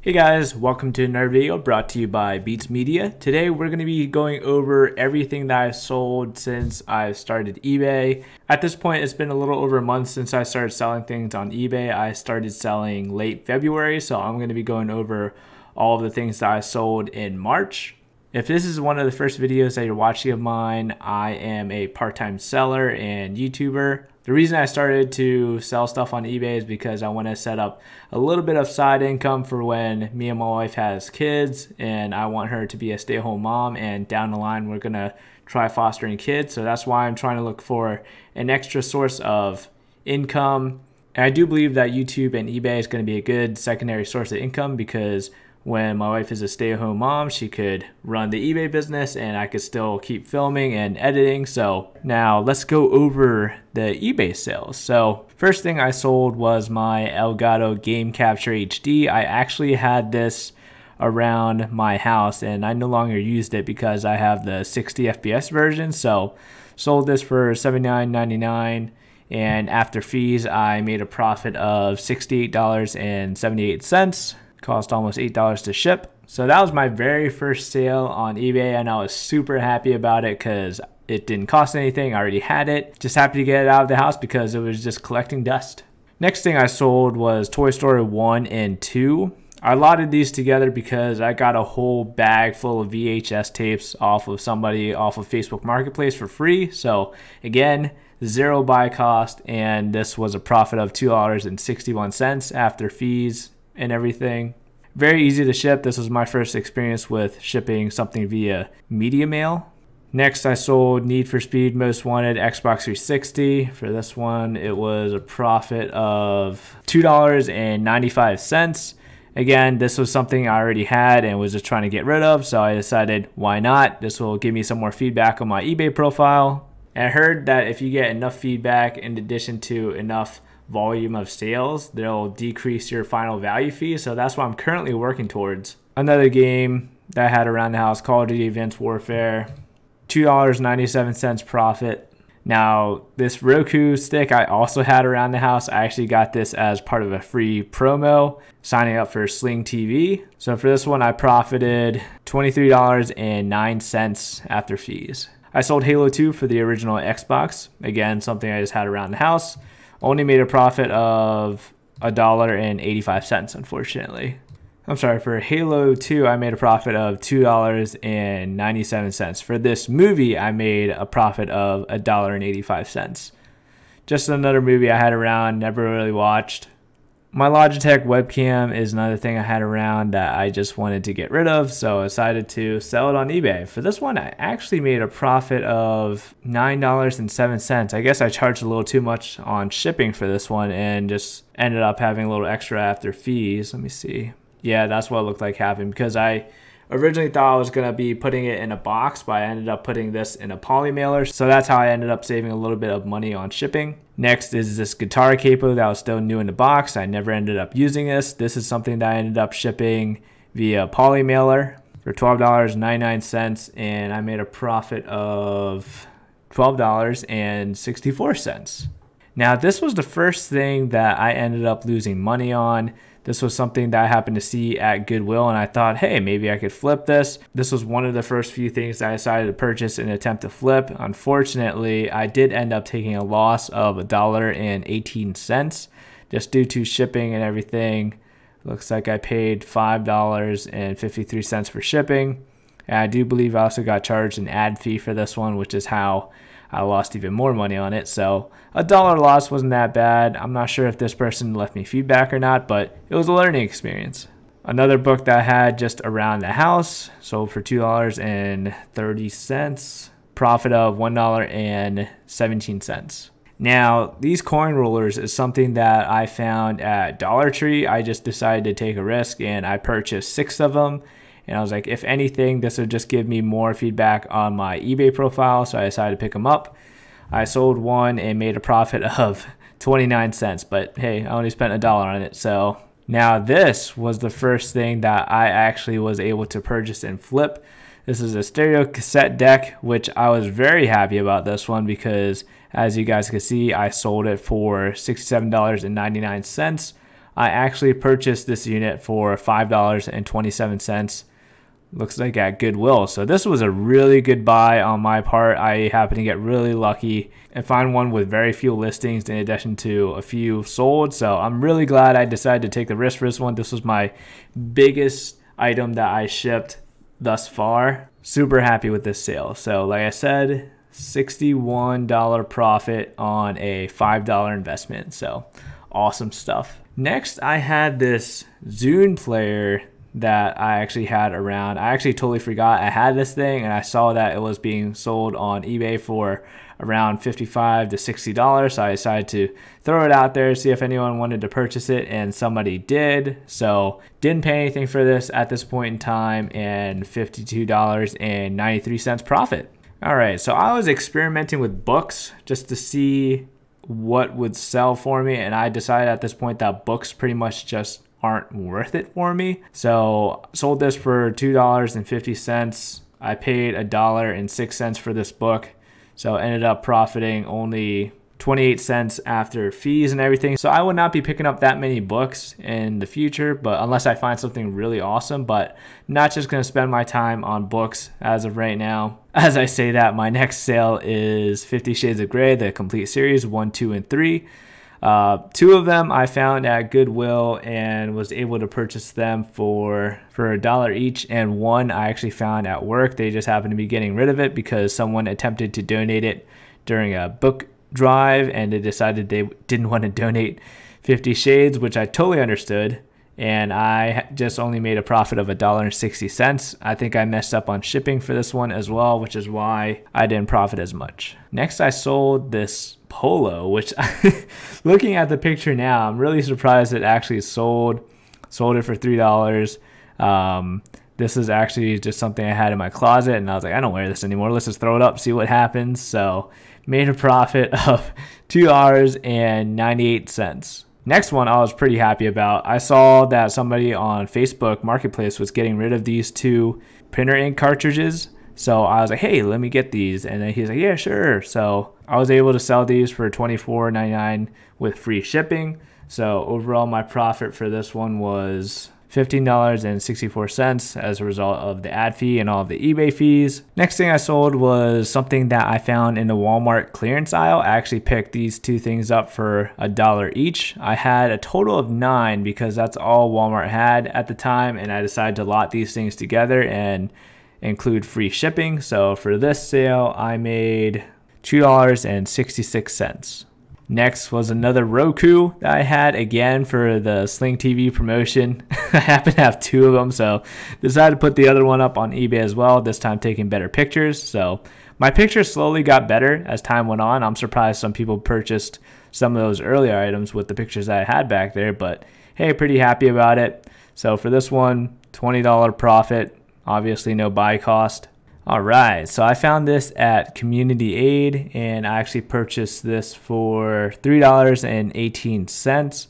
Hey guys, welcome to another video brought to you by Beats Media. Today we're going to be going over everything that I've sold since I started eBay. At this point, it's been a little over a month since I started selling things on eBay. I started selling late February, so I'm going to be going over all of the things that I sold in March. If this is one of the first videos that you're watching of mine, I am a part-time seller and YouTuber. The reason I started to sell stuff on eBay is because I want to set up a little bit of side income for when me and my wife has kids, and I want her to be a stay-at-home mom, and down the line we're going to try fostering kids. So that's why I'm trying to look for an extra source of income. And I do believe that YouTube and eBay is going to be a good secondary source of income because when my wife is a stay-at-home mom, she could run the eBay business and I could still keep filming and editing. So now let's go over the eBay sales. So first thing I sold was my Elgato Game Capture HD. I actually had this around my house and I no longer used it because I have the 60 FPS version. So sold this for $79.99. And after fees, I made a profit of $68.78. Cost almost $8 to ship. So that was my very first sale on eBay, and I was super happy about it because it didn't cost anything. I already had it. Just happy to get it out of the house because it was just collecting dust. Next thing I sold was Toy Story 1 and 2. I lotted these together because I got a whole bag full of VHS tapes off of somebody off of Facebook Marketplace for free. So again, zero buy cost, and this was a profit of $2.61 after fees and everything. Very easy to ship. This was my first experience with shipping something via media mail. Next, I sold Need for Speed Most Wanted Xbox 360. For this one, it was a profit of $2.95. Again, this was something I already had and was just trying to get rid of, so I decided, why not? This will give me some more feedback on my eBay profile. And I heard that if you get enough feedback in addition to enough volume of sales, they'll decrease your final value fee. So that's what I'm currently working towards. Another game that I had around the house, Call of Duty Advanced Warfare, $2.97 profit. Now this Roku stick I also had around the house. I actually got this as part of a free promo signing up for Sling TV. So for this one I profited $23.09 after fees. I sold Halo 2 for the original Xbox. Again, something I just had around the house. Only made a profit of $1.85, unfortunately. I'm sorry, for Halo 2, I made a profit of $2.97. For this movie, I made a profit of $1.85. Just another movie I had around, never really watched. My Logitech webcam is another thing I had around that I just wanted to get rid of, so I decided to sell it on eBay. For this one, I actually made a profit of $9.07. I guess I charged a little too much on shipping for this one and just ended up having a little extra after fees. Let me see. Yeah, that's what it looked like happened because I originally thought I was going to be putting it in a box, but I ended up putting this in a poly mailer. So that's how I ended up saving a little bit of money on shipping. Next is this guitar capo that was still new in the box. I never ended up using this. This is something that I ended up shipping via poly mailer for $12.99, and I made a profit of $12.64. Now this was the first thing that I ended up losing money on. This was something that I happened to see at Goodwill, and I thought, hey, maybe I could flip this. This was one of the first few things that I decided to purchase in an attempt to flip. Unfortunately, I did end up taking a loss of $1.18 just due to shipping and everything. Looks like I paid $5.53 for shipping. And I do believe I also got charged an ad fee for this one, which is how I lost even more money on it. So $1 loss wasn't that bad. I'm not sure if this person left me feedback or not, but it was a learning experience. Another book that I had just around the house sold for $2.30, profit of $1.17. Now, these coin rollers is something that I found at Dollar Tree. I just decided to take a risk and I purchased 6 of them. And I was like, if anything, this would just give me more feedback on my eBay profile. So I decided to pick them up. I sold one and made a profit of 29 cents. But hey, I only spent $1 on it. So now this was the first thing that I actually was able to purchase and flip. This is a stereo cassette deck, which I was very happy about this one because as you guys can see, I sold it for $67.99. I actually purchased this unit for $5.27. Looks like at Goodwill. So this was a really good buy on my part. I happened to get really lucky and find one with very few listings in addition to a few sold. So I'm really glad I decided to take the risk for this one. This was my biggest item that I shipped thus far. Super happy with this sale. So like I said, $61 profit on a $5 investment. So awesome stuff. Next, I had this Zune player that I actually had around. I actually totally forgot I had this thing, and I saw that it was being sold on eBay for around $55 to $60. So I decided to throw it out there, see if anyone wanted to purchase it, and somebody did. So didn't pay anything for this at this point in time, and $52.93 profit. All right, so I was experimenting with books just to see what would sell for me, and I decided at this point that books pretty much just aren't worth it for me. So sold this for $2.50. I paid $1.06 for this book, so ended up profiting only 28 cents after fees and everything. So I would not be picking up that many books in the future, but unless I find something really awesome. But not just going to spend my time on books as of right now. As I say that, my next sale is 50 Shades of Grey, the complete series, 1, 2, and 3. 2 of them I found at Goodwill and was able to purchase them for $1 each, and 1 I actually found at work. They just happened to be getting rid of it because someone attempted to donate it during a book drive, and they decided they didn't want to donate 50 Shades, which I totally understood. And I just only made a profit of $1.60. I think I messed up on shipping for this one as well, which is why I didn't profit as much. Next, I sold this polo, which looking at the picture now, I'm really surprised it actually sold it for $3. This is actually just something I had in my closet, and I was like, I don't wear this anymore. Let's just throw it up, see what happens. So made a profit of $2.98. Next one I was pretty happy about. I saw that somebody on Facebook Marketplace was getting rid of these 2 printer ink cartridges. So I was like, hey, let me get these. And then he's like, yeah, sure. So I was able to sell these for $24.99 with free shipping. So overall, my profit for this one was $15.64 as a result of the ad fee and all of the eBay fees. Next thing I sold was something that I found in the Walmart clearance aisle. I actually picked these 2 things up for $1 each. I had a total of 9 because that's all Walmart had at the time, and I decided to lot these things together and include free shipping. So for this sale, I made $2.66. Next was another Roku that I had, again for the Sling TV promotion. I happen to have 2 of them, so decided to put the other one up on eBay as well, this time taking better pictures. So my pictures slowly got better as time went on. I'm surprised some people purchased some of those earlier items with the pictures that I had back there, but hey, pretty happy about it. So for this one, $20 profit, obviously no buy cost. All right, so I found this at Community Aid, and I actually purchased this for $3.18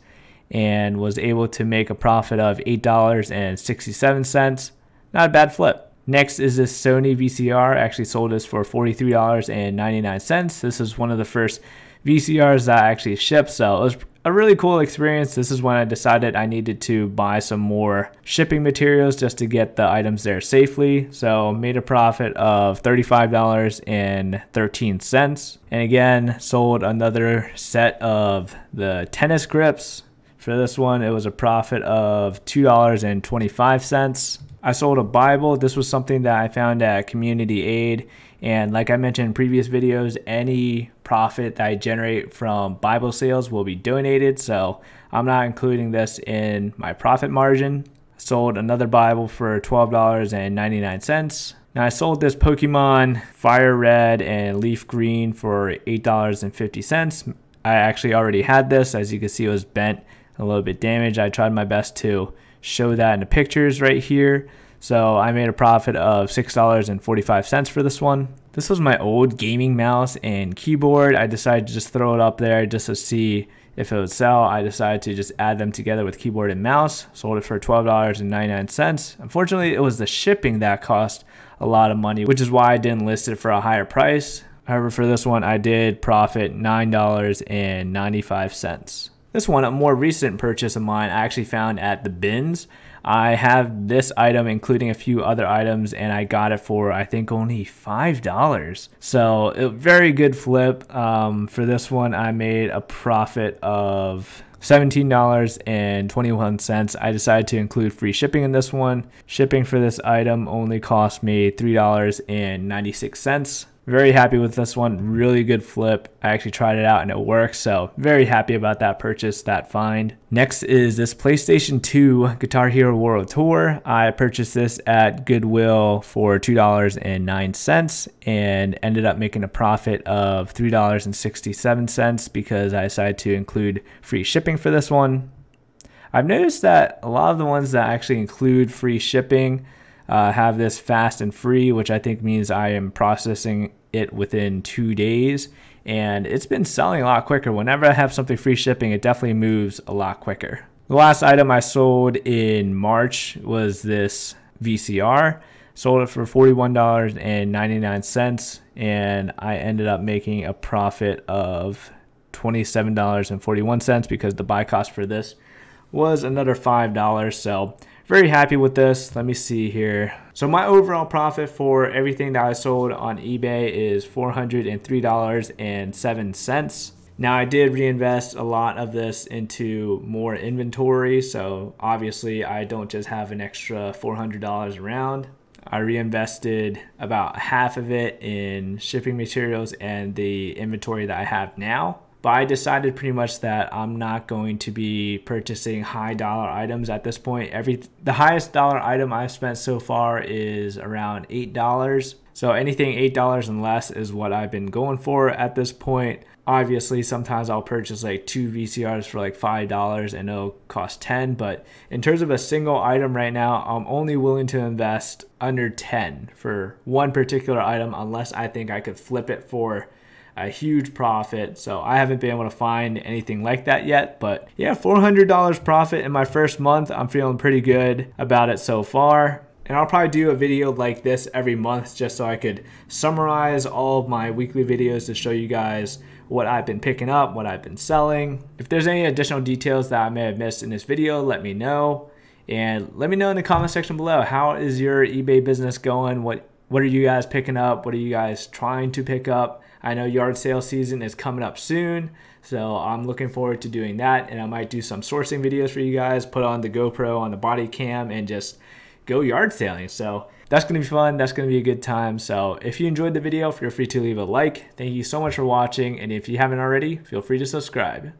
and was able to make a profit of $8.67. Not a bad flip. Next is this Sony VCR. I actually sold this for $43.99. This is one of the first VCRs that I actually shipped, so it was a really cool experience. This is when I decided I needed to buy some more shipping materials just to get the items there safely. So made a profit of $35.13. And again, sold another set of the tennis grips. For this one, it was a profit of $2.25. I sold a Bible. This was something that I found at Community Aid. And like I mentioned in previous videos, any profit that I generate from Bible sales will be donated. So I'm not including this in my profit margin. Sold another Bible for $12.99. Now I sold this Pokemon Fire Red and Leaf Green for $8.50. I actually already had this. As you can see, it was bent, a little bit damaged. I tried my best to show that in the pictures right here. So I made a profit of $6.45 for this one. This was my old gaming mouse and keyboard. I decided to just throw it up there just to see if it would sell. I decided to just add them together with keyboard and mouse. Sold it for $12.99. Unfortunately, it was the shipping that cost a lot of money, which is why I didn't list it for a higher price. However, for this one, I did profit $9.95. This one, a more recent purchase of mine, I actually found at the bins. I have this item including a few other items, and I got it for I think only $5. So a very good flip. For this one, I made a profit of $17.21. I decided to include free shipping in this one. Shipping for this item only cost me $3.96. Very happy with this one. Really good flip. I actually tried it out and it works. So very happy about that purchase, that find. Next is this PlayStation 2 Guitar Hero World Tour. I purchased this at Goodwill for $2.09 and ended up making a profit of $3.67 because I decided to include free shipping for this one. I've noticed that a lot of the ones that actually include free shipping have this fast and free, which I think means I am processing it within 2 days, and it's been selling a lot quicker. Whenever I have something free shipping, it definitely moves a lot quicker. The last item I sold in March was this VCR. Sold it for $41.99, and I ended up making a profit of $27.41 because the buy cost for this was another $5. So very happy with this. Let me see here. So my overall profit for everything that I sold on eBay is $403.07. Now I did reinvest a lot of this into more inventory. So obviously I don't just have an extra $400 around. I reinvested about half of it in shipping materials and the inventory that I have now. But I decided pretty much that I'm not going to be purchasing high dollar items at this point. The highest dollar item I've spent so far is around $8. So anything $8 and less is what I've been going for at this point. Obviously, sometimes I'll purchase like 2 VCRs for like $5 and it'll cost 10. But in terms of a single item right now, I'm only willing to invest under 10 for one particular item unless I think I could flip it for a huge profit. So I haven't been able to find anything like that yet, but yeah, $400 profit in my first month. I'm feeling pretty good about it so far. And I'll probably do a video like this every month just so I could summarize all of my weekly videos to show you guys what I've been picking up, what I've been selling. If there's any additional details that I may have missed in this video, let me know. And let me know in the comment section below, how is your eBay business going? What are you guys picking up? What are you guys trying to pick up? I know yard sale season is coming up soon, so I'm looking forward to doing that, and I might do some sourcing videos for you guys, put on the GoPro on the body cam and just go yard sailing. So that's going to be fun. That's going to be a good time. So if you enjoyed the video, feel free to leave a like. Thank you so much for watching, and if you haven't already, feel free to subscribe.